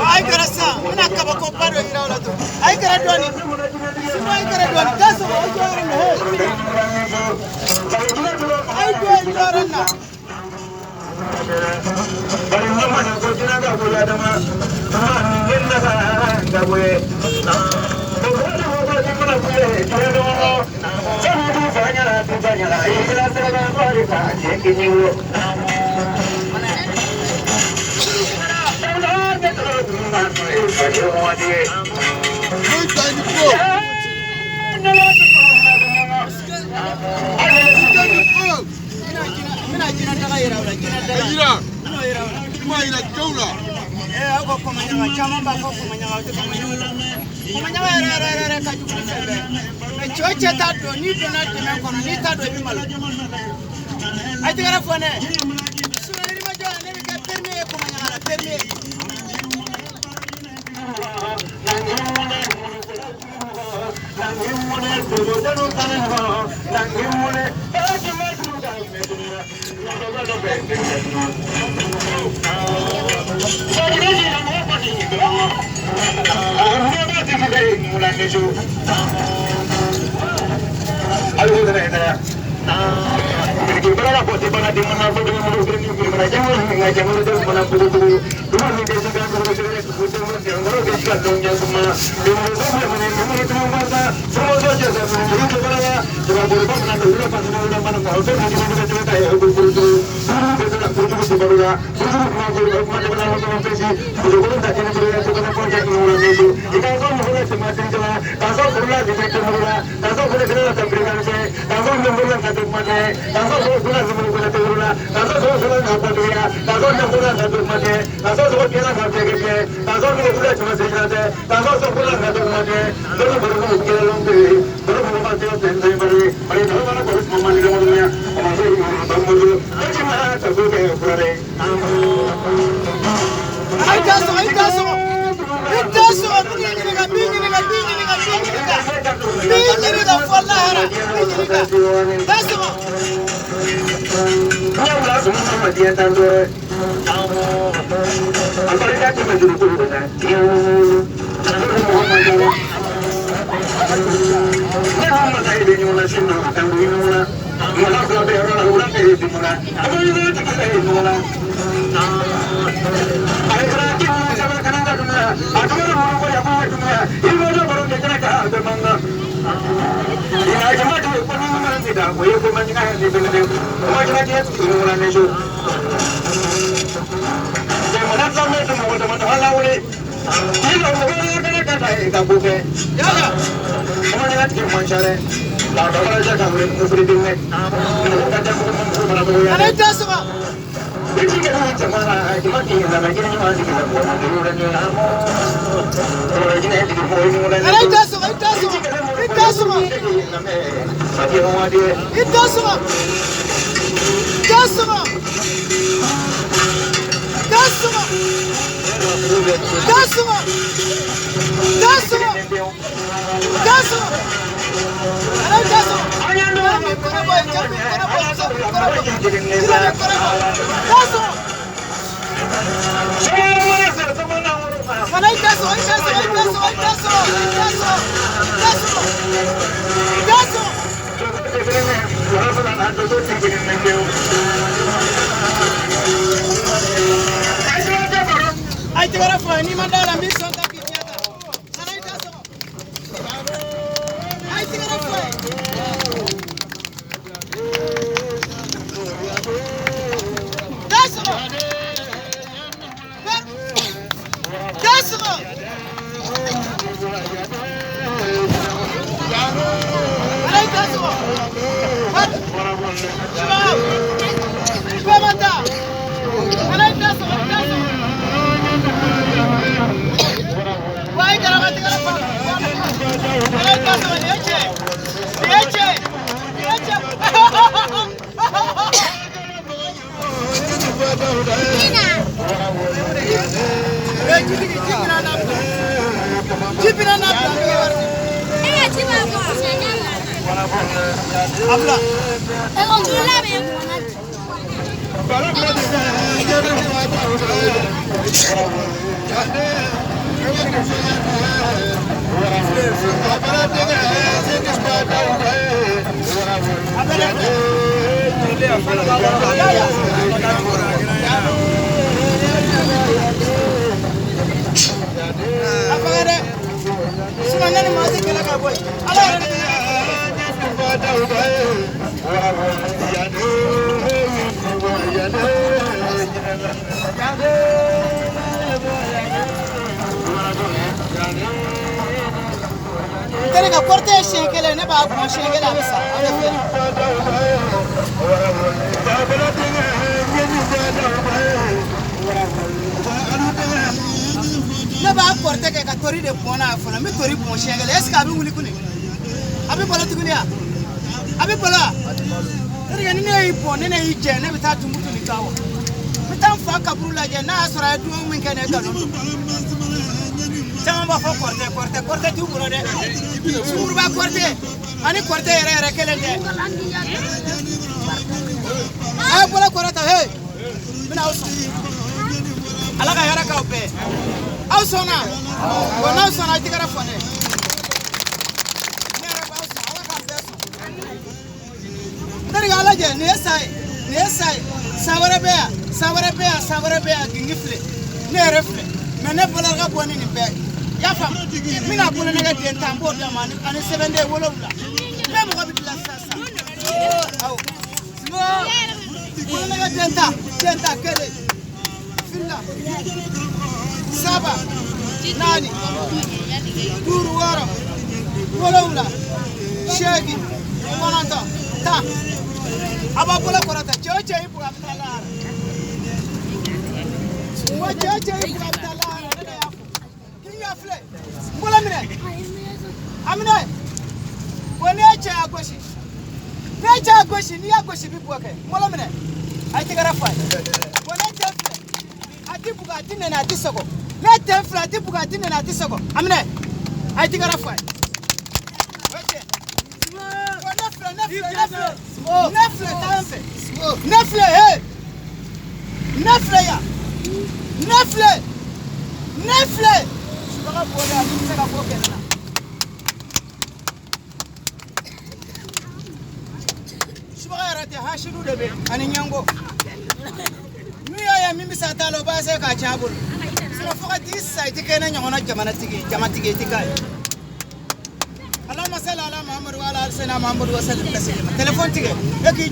I got a son. I'm not going to pardon you. I got a done. I got a done. That's all I'm doing. I do it now. I think I'm for any man that I'm missing. I think I'm Terega porte shekele ne ba ko shekele abisa ne ba porte ke ka tori de bona fona mi tori bon shekele est ce que abi wuli kuni abi bola tuguniya abi bola terega ni ne yi bon ne yi je ne bita tumutu ni kawo bita fa kaburu la je na asra du min kene galo Sama ba fo korte tu buro de suru ba korte ani korte yere kelen de ay bola korata hey mina awso ala ka yara ka ope awsona wona awsona tigara fone nere ba awso ala ka beso dari ala je ne sai sawara be gingifle ne refle mene bola ga boni ni be ya fam mina bolo ne ga den tambo da man ani 7 day wolo la be mo bi la sasa aw bolo ne ga denta kele filla saba nani duru waro wolo la shegi konanta ta aba bolo korata choche ibu abdala mo choche ibu abdala Mbola mine amine woni acha agoshi necha agoshi ni agoshi bibuke mbola mine aitigara fa woni acha atibuga atine na tisoko le temfla atibuga atine na tisoko amine aitigara fa oke nefle tampe nefle hey nefle ya nefle Subaga bola bisa ka boke na Subaga rate hashidu debe ani nyango Miya ya mimi satalo ba sai ka chabul Sura foka disa itikena nyona jamatigi tikai Allahumma salli ala Muhammad wa ala ali sayyidina Muhammad wa sallim taslima Telefon tige yaki